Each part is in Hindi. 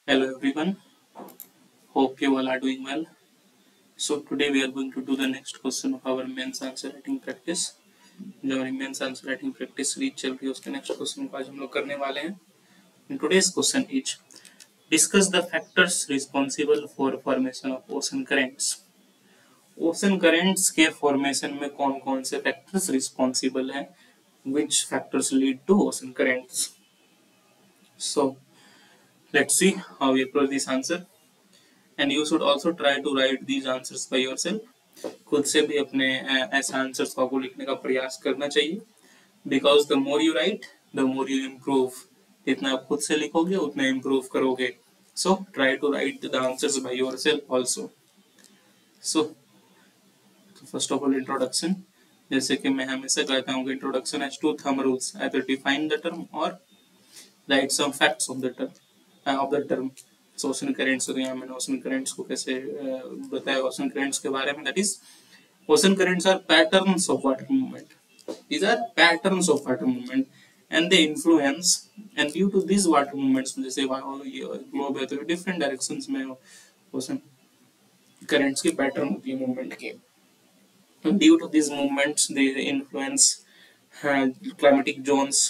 Hello everyone, hope you all are doing well. So today we are going to do the next question of our mains answer writing practice. जो हमारी mains answer writing practice series चल रही है उसके नेक्स्ट क्वेश्चन को आज हम लोग करने वाले हैं। Today's question is discuss the factors responsible for formation of ocean currents. Ocean currents के फॉर्मेशन में कौन कौन से फैक्टर्स रिस्पॉन्सिबल हैं, which factors lead to ocean currents. So let's see how we approach this answer. And you should also try to write these answers by yourself. खुद से भी अपने ऐसे आंसर्स को लिखने का प्रयास करना चाहिए, because the more you write the more you improve. जितना आप खुद से लिखोगे उतना इम्प्रूव करोगे। So try to write the answers by yourself also. So first of all introduction, जैसे कि मैं हमेशा कहता हूँ कि introduction has two thumb rules, either define the term और write some facts of the term. Ocean currents, तो यहाँ मैंने ओशन करेंट्स को कैसे बताया ओशन करेंट्स के बारे में, that is ocean currents are patterns of water movement. These are patterns of water movement and they influence, and due to these water movements, जैसे ग्लोब है तो डिफरेंट डायरेक्शंस में ocean currents की पैटर्न होती है मूवमेंट की। Due to these movements they influence climatic zones,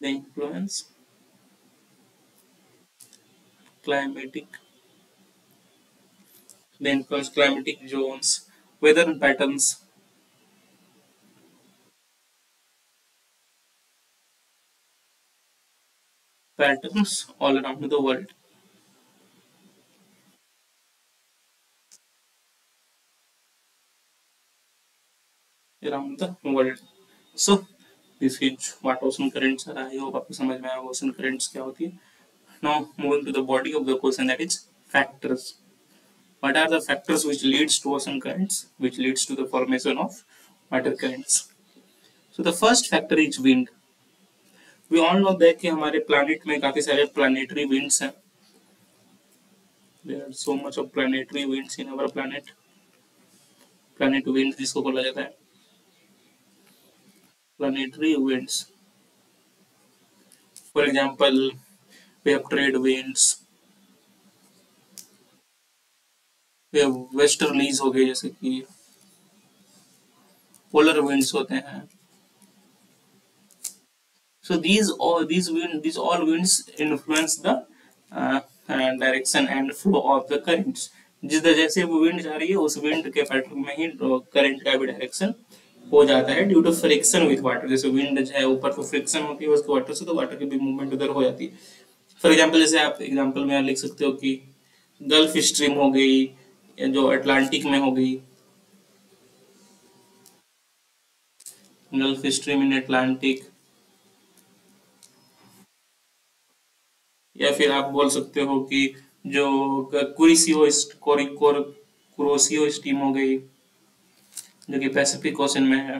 they influence climatic climatic zones, weather patterns, all around the world. Around the world. So this is what ocean currents are. I hope आपको समझ में आया ocean currents क्या होती है। Now moving to the body of the question, that is factors. What are the factors which leads to ocean currents, which leads to the formation of water currents? So the first factor is wind. We all know that कि हमारे planet में काफी सारे planetary winds हैं। There are so much of planetary winds in our planet. Planet winds जिसको बोला जाता है planetary winds. For example, we have trade winds, we have westerlies हो गए, जैसे कि polar winds होते हैं। So these all winds influence the direction and flow of the currents. जिस जैसे वो विंड जा रही है उस विंड के पैटर्न में ही करंट का भी डायरेक्शन हो जाता है, due to friction with water. जैसे विंड है ऊपर तो फ्रिक्शन होती है उसके वाटर से, तो वाटर की भी मूवमेंट उधर हो जाती है। फॉर एग्जाम्पल, जैसे आप एग्जाम्पल में लिख सकते हो कि गल्फ स्ट्रीम हो गई, या जो अटलांटिक में हो गई, गल्फ स्ट्रीम इन अटलांटिक, या फिर आप बोल सकते हो कि जो कुरोसियो स्ट्रीम हो गई जो कि पैसिफिक ओशन में है।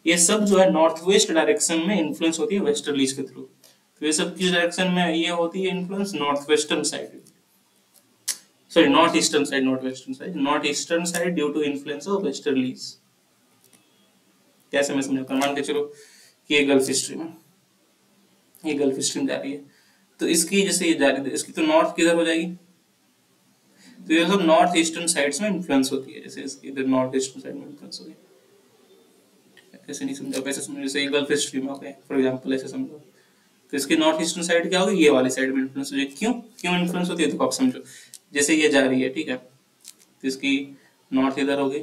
ये सब जो है नॉर्थ वेस्ट डायरेक्शन में इन्फ्लुएंस होती है वेस्टर्लीज के थ्रू। तो ये सब किस डायरेक्शन में ये होती है influence? North western side, sorry north eastern side, not western side, north eastern side due to influence of westerlies. कैसे मैं समझाता हूँ, मान के चलो कि ये गल्फ स्ट्रीम है, ये गल्फ स्ट्रीम जा रही है, तो इसकी जैसे ये जा रही है इसकी तो नॉर्थ किधर हो जाएगी? तो ये सब नॉर्थ ईस्टर्न साइड्स में इन्फ्लुएंस होती है। जैसे इसकी इधर नॉर्थ ईस्टर्न साइड में इन्फ्लुएंस होगी। ऐसे नहीं समझा, वैसे समझो, जैसे ये गल्फ स्ट्रीम हो गया फॉर एग्जांपल, ऐसे समझो, तो इसकी नॉर्थ ईस्टर्न साइड क्या होगी? ये वाली साइड में इन्फ्लुएंस होगी। क्यों क्यों इन्फ्लुएंस होती है? तो आप समझो, जैसे ये जा रही है, ठीक है, तो इसकी नॉर्थ इधर हो गई,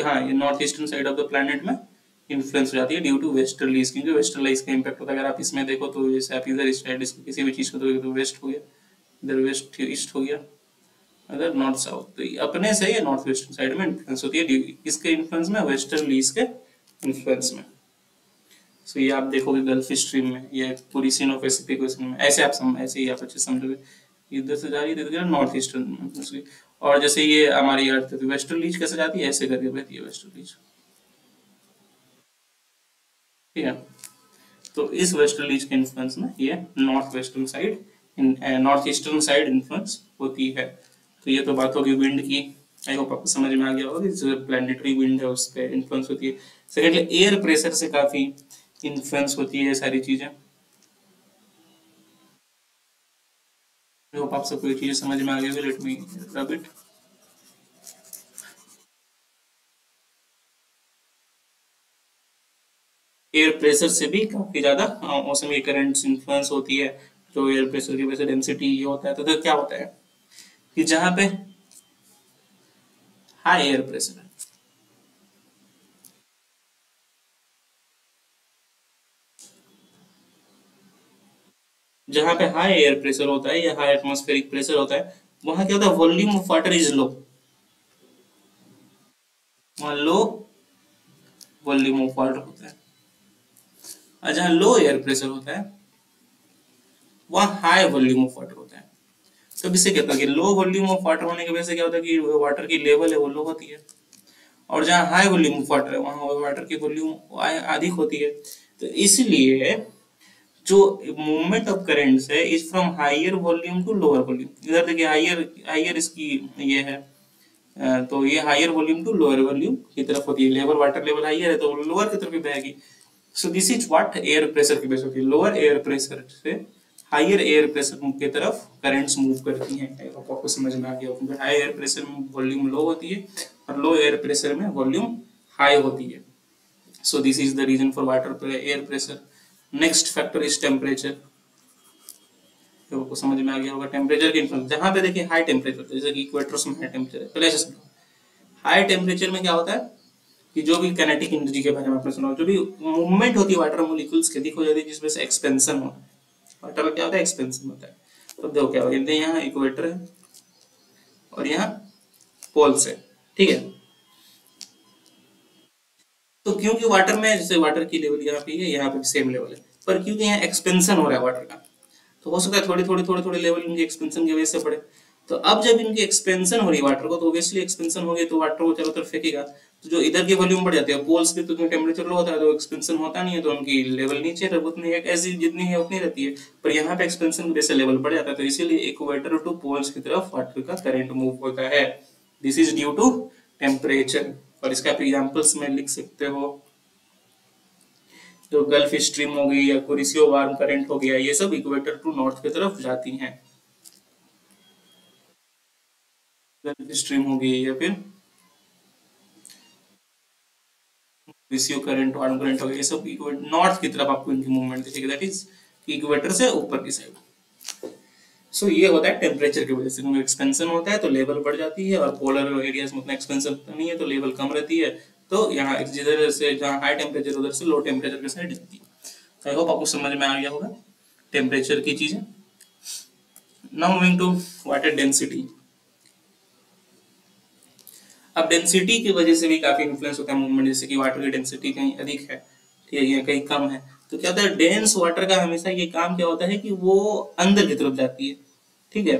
हाँ, ये north eastern side of the planet में इन्फ्लुएंस हो जाती है ड्यू टू वेस्टर्लीज, क्योंकि वेस्टर्लाइज का इंपैक्ट होता है। अगर आप इसमें देखो तो जैसे आप इधर साइड किसी भी चीज को तो वेस्ट हो गया, इधर वेस्ट ईस्ट हो गया, अगर नॉर्थ साउथ, तो अपने से ये नॉर्थ वेस्टर्न साइड में इन्फ्लुएंस होती है इसके इन्फ्लुएंस में, वेस्टर्लीज के इन्फ्लुएंस में। सो ये आप देखोगे गल्फ स्ट्रीम में, ये पूरी सीनो पैसिफिक ओशन में, ऐसे आप ऐसे ही आप अच्छे समझोगे, इधर से जा रही है इधर नॉर्थ ईस्टर्न। और जैसे ये हमारी अर्थ है तो वेस्टर्लीज कैसे जाती है? ऐसे करके बहती है वेस्टर्लीज, ठीक है। तो इस वेस्टर्लीज के इन्फ्लुएंस में ये north western side, north eastern side influence होती है। तो ये तो बात होगी विंड की। आई होप आपको समझ में आ गया होगा कि जो प्लैनेटरी विंड है उस पर इन्फ्लुएंस होती है। सेकेंडली एयर प्रेशर से काफी इन्फ्लुएंस होती है ये सारी चीजें। आई होप आप सबको ये चीजें समझ में आ गई। Let me rub it. Air pressure से भी काफी ज्यादा मौसम की करंट्स इन्फ्लुएंस होती है। जो एयर प्रेशर की वजह से डेंसिटी ये होता है, तो क्या होता है कि जहां पे हाई एयर प्रेशर है, जहां पे हाई एयर प्रेशर होता है या हाई एटमॉस्फेरिक प्रेशर होता है, वहां क्या होता है, volume of water is low. वहां लो वॉल्यूम ऑफ वाटर होता है। और जहां लो एयर प्रेशर होता है वहां हाई वॉल्यूम ऑफ वाटर होता है। तो इससे क्या होता है कि लो वॉल्यूम ऑफ वाटर होने की वजह से क्या होता है कि वाटर की लेवल है वो लो होती है, और जहाँ हाई वॉल्यूम ऑफ वाटर है वहाँ वाटर की वॉल्यूम अधिक होती है। तो इसलिए जो मूवमेंट ऑफ करेंट्स है is from higher volume to lower volume. इधर देखिए हायर हायर इसकी ये है, तो ये higher volume to lower volume की तरफ होती है। लेवल वाटर लेवल हायर है तो लोअर की तरफ ही बहेगी। सो this is what air pressure की वजह होती है। लोअर एयर प्रेशर से हायर एयर प्रेशर की तरफ करंट्स मूव करती हैं। आपको समझ में आ गया होगा। हाई एयर प्रेशर में वॉल्यूम लो होती है और लो एयर प्रेशर में वॉल्यूम हाई होती है। So this is the reason for water air pressure. Next factor is temperature. तो आपको समझ में आ गया होगा टेम्परेचर की इन्फ्लुएंस। जहां पे देखिए हाई टेम्परेचर, जैसे कि इक्वेटर्स में हाई टेम्परेचर है, पहले से समझो। हाई टेम्परेचर में क्या होता है कि जो भी काइनेटिक एनर्जी के बारे में आपने सुना, जो भी मूवमेंट होती है वाटर मॉलिक्यूल्स के, दिख हो जाती है, जिसमें से एक्सपेंशन होता है। वाटर का क्या होता है, एक्सपेंशन होता है। तो देखो क्या होता है, यहाँ इक्वेटर है और यहाँ पोल्स है, ठीक है। तो क्योंकि वाटर में जैसे वाटर की लेवल यहाँ पे है, यहाँ पे सेम लेवल है, पर क्योंकि यहाँ एक्सपेंशन हो रहा है वाटर का, तो हो सकता है थोड़ी लेवल इनकी एक्सपेंशन की वजह से बढ़े। तो अब जब इनकी एक्सपेंशन हो रही है वाटर को, तो ऑब्वियसली एक्सपेंशन हो गई तो वाटर को चारों तरफ फेंकेगा, तो जो इधर की वॉल्यूम बढ़ जाती है। पोल्स पे तो टेम्परेचर लो होता है तो एक्सपेंशन होता नहीं है, तो उनकी लेवल नीचे उतनी है, ऐसी जितनी है उतनी रहती है। पर यहाँ पे एक्सपेंशन की वजह से लेवल बढ़ जाता है, तो इसीलिए इक्वेटर टू पोल्स की तरफ वाटर का करंट मूव होता है। This is due to temperature. और इसका आप एग्जाम्पल्स में लिख सकते हो, जो गल्फ स्ट्रीम हो गई या कुरिसियो वार्म करंट हो गया, ये सब इक्वेटर टू नॉर्थ की तरफ जाती हैं। गल्फ स्ट्रीम हो गई या फिर कुरिसियो करंट, वार्म करंट हो गया, ये सब नॉर्थ की तरफ आपको इनकी मूवमेंट दिखेगी, दैट इज इक्वेटर से ऊपर की साइड। सो ये होता है टेम्परेचर की वजह से, क्योंकि एक्सपेंशन होता है तो लेवल बढ़ जाती है, और पोलर एरियाज में उतना एक्सपेंशन नहीं है तो लेवल कम रहती है। तो यहाँ जिधर से जहाँ हाई टेम्परेचर उधर से लो टेम्परेचर की साइड जाती है। आई होप आपको समझ में आ गया होगा टेम्परेचर की चीजें। Now moving to water density. अब डेंसिटी की वजह से भी काफी इन्फ्लुएंस होता है मूवमेंट, जैसे कि वाटर की डेंसिटी कहीं अधिक है, ठीक है, या कहीं कम है, तो क्या होता है, डेंस वाटर का हमेशा ये काम क्या होता है कि वो अंदर की तरफ जाती है, ठीक है।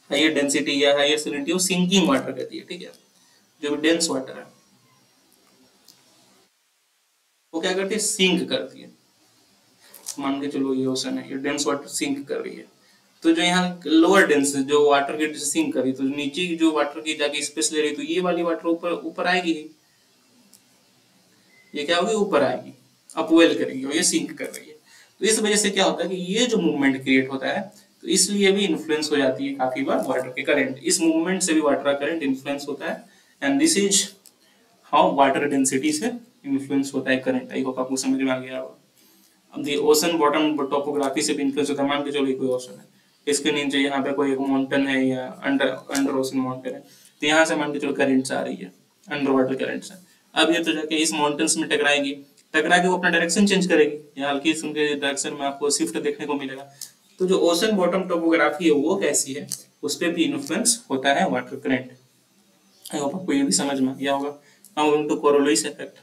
हायर डेंसिटी या हायर सैलिनिटी वो सिंकिंग वाटर कहती है, ठीक है। जो डेंस वाटर है वो क्या करती है, सिंक करती है। मान के चलो ये ओशन है, ये डेंस वाटर सिंक कर रही है, तो जो यहाँ लोअर डेंस जो वाटर की सिंक कर रही है, तो नीचे की जो वाटर की जाके स्पेस ले रही है, तो ये वाली वाटर ऊपर ऊपर आएगी, ये क्या होगी, ऊपर आएगी, अपवेल करेगी, और ये सिंक कर रही है। तो इस वजह से क्या होता है कि ये जो मूवमेंट क्रिएट होता है, तो इसलिए भी इन्फ्लुएंस हो जाती है काफी बार वाटर के करंट। इस मूवमेंट से भी वाटर का करंट इन्फ्लुएंस होता है, and this is how water density से इन्फ्लुएंस होता है करंट। आई होप आपको समझ में आ गया होगा। अब दी ओशन बॉटम टोपोग्राफी से भी इन्फ्लुएंस होता है। मान के चलो कोई ओशन है, इसके नीचे यहाँ पे कोई एक माउंटेन है या अंडर अंडर ओशन माउंटेन है, तो यहाँ से मान के चलो करंट्स आ रही है, अंडर वाटर करंट्स है। अब ये तो जाके इस माउंटेन्स में टकराएगी, टकरा के वो अपना डायरेक्शन चेंज करेगी, या हल्की से उनके डायरेक्शन में आपको शिफ्ट देखने को मिलेगा। तो जो ओशन बॉटम टोपोग्राफी है वो कैसी है, उस पर भी इन्फ्लुएंस होता है वाटर करंट। आई होप आपको ये भी समझ में आ गया होगा। Now into Coriolis effect.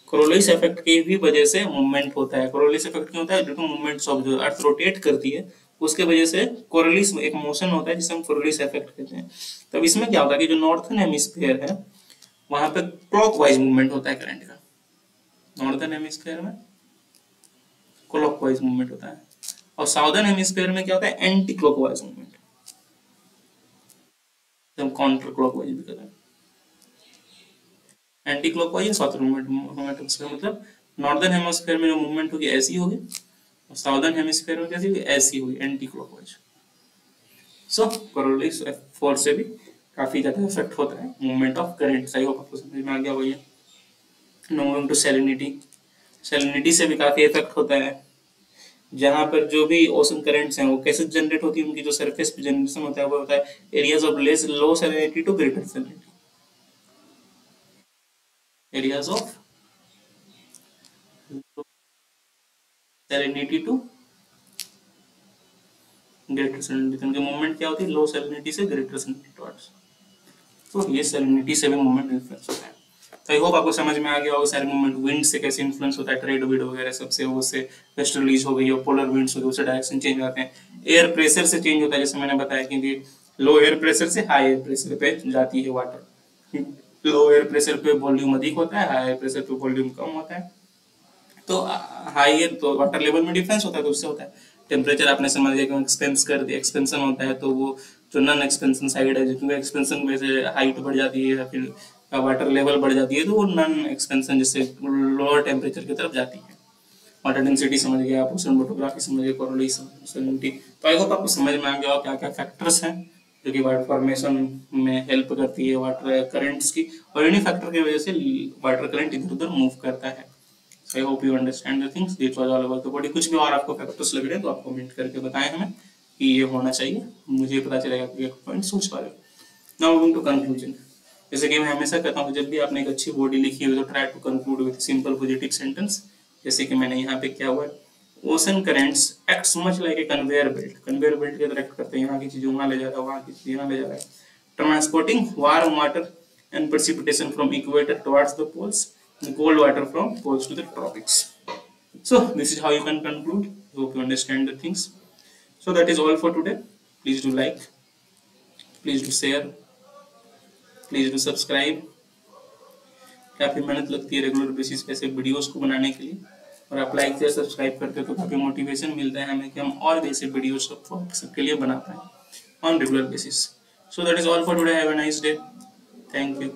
Coriolis effect की भी वजह से मूवमेंट होता है। कोरोलिस इफेक्ट क्यों होता है, ड्यू टू मूवमेंट्स ऑफ जो अर्थ रोटेट करती है उसके वजह से कोरोलिस एक मोशन होता है जिसे हम कोरोलिस इफेक्ट कहते हैं। तब इसमें क्या होता है कि जो नॉर्थन हेमिस्फीयर है वहां पे क्लॉकवाइज मूवमेंट होता है करंट का, नॉर्थन हेमिस्फीयर में क्लॉकवाइज मूवमेंट होता है, और साउदर्न हेमिस्फीयर में क्या होता है, एंटी क्लॉकवाइज मूवमेंट। तो हम काउंटर क्लॉकवाइज भी कर रहे हैं। एंटी क्लॉकवाइज साउथ हेमिस्फीयर मतलब नॉर्दर्न हेमिस्फीयर में जो मूवमेंट होगी ऐसी होगी, और साउदर्न हेमिस्फीयर में कैसी होगी, ऐसी होगी, एंटी क्लॉकवाइज। सो कोरोनरी फोर्स से भी काफी ज्यादा इफेक्ट होता है movement of current. I hope आपको समझ में आ गया होगा ये। मूविंग टू सैलिनिटी, सैलिनिटी से भी काफी इफेक्ट होता है। जहां पर जो भी ओशन करंट्स हैं वो कैसे जनरेट होती है, उनकी जो सरफेस पे जनरेशन होता है वो होता है areas of less low salinity to greater salinity, areas of salinity to greater salinity. तो उनकी मूवमेंट क्या होती है, लो सैलिनिटी से ग्रेटर सैलिनिटी टुवर्ड्स। तो ये सैलिनिटी से भी मूवमेंट इन्फ्लुएंस होता है। तो आई होप आपको समझ में आ गया होगा सारे मूवमेंट विंड से कैसे इन्फ्लुएंस होता है, ट्रेड विंड वगैरह सबसे, वो से वेस्टर्लीज हो गई और पोलर विंड्स हो गई, उससे डायरेक्शन चेंज होते हैं। एयर प्रेशर से चेंज होता है, जैसे मैंने बताया, क्योंकि लो एयर प्रेशर से हाई एयर प्रेशर पे जाती है वाटर। लो एयर प्रेशर पे वॉल्यूम अधिक होता है, हाई एयर प्रेशर पे वॉल्यूम कम होता है। तो हाई एयर तो वाटर लेवल में डिफरेंस होता है, तो उससे होता है टेम्परेचर। आपने समझ लिया कि एक्सपेंस कर दिया, एक्सपेंशन होता है तो वो जो नॉन एक्सपेंशन साइड है, क्योंकि एक्सपेंशन में से हाइट बढ़ जाती है या फिर वाटर लेवल बढ़ जाती है, तो वो नॉन एक्सपेंशन जैसे लोअर टेम्परेचर की तरफ जाती है। वाटर डेंसिटी समझ गए आप, ओशन फोटोग्राफी समझ गए, कोरोनरी सैलिनिटी। तो आई होप आपको समझ में आ गया क्या क्या फैक्टर्स हैं जो कि वाटर फॉर्मेशन में हेल्प करती है वाटर करंट्स की, और इन्हीं फैक्टर की वजह से वाटर करंट इधर उधर मूव करता है। So I hope you understand the things. This was all about the body. कुछ भी और आपको फैक्टर्स लग रहे हैं तो आप कमेंट करके बताएं हमें कि ये होना चाहिए, मुझे पता चलेगा कि एक पॉइंट सोच पा रहे हो। Now moving to conclusion. जैसे कि मैं हमेशा कहता हूँ, जब भी आपने एक अच्छी बॉडी लिखी हो तो try to conclude with simple positive sentence. जैसे कि मैंने यहाँ पे क्या हुआ है, ocean currents acts much like a conveyor belt. Conveyor belt की तरह एक्ट करते हैं, यहाँ की चीज वहाँ ले जा रहा है, वहाँ की चीज यहाँ ले जा रहा है, transporting warm water and precipitation from equator towards the poles and cold water from poles to the tropics. So this is how you can conclude. Hope you understand the things. So that is all for today. Please do like, please do share, please do subscribe. काफी मेहनत लगती है रेगुलर बेसिस पे ऐसे वीडियोस को बनाने के लिए, और आप लाइक शेयर सब्सक्राइब करते हो तो काफी मोटिवेशन मिलता है हमें कि हम और भी ऐसे वीडियोस सबके लिए बना पाए on regular basis. So that is all for today. Have a nice day. Thank you.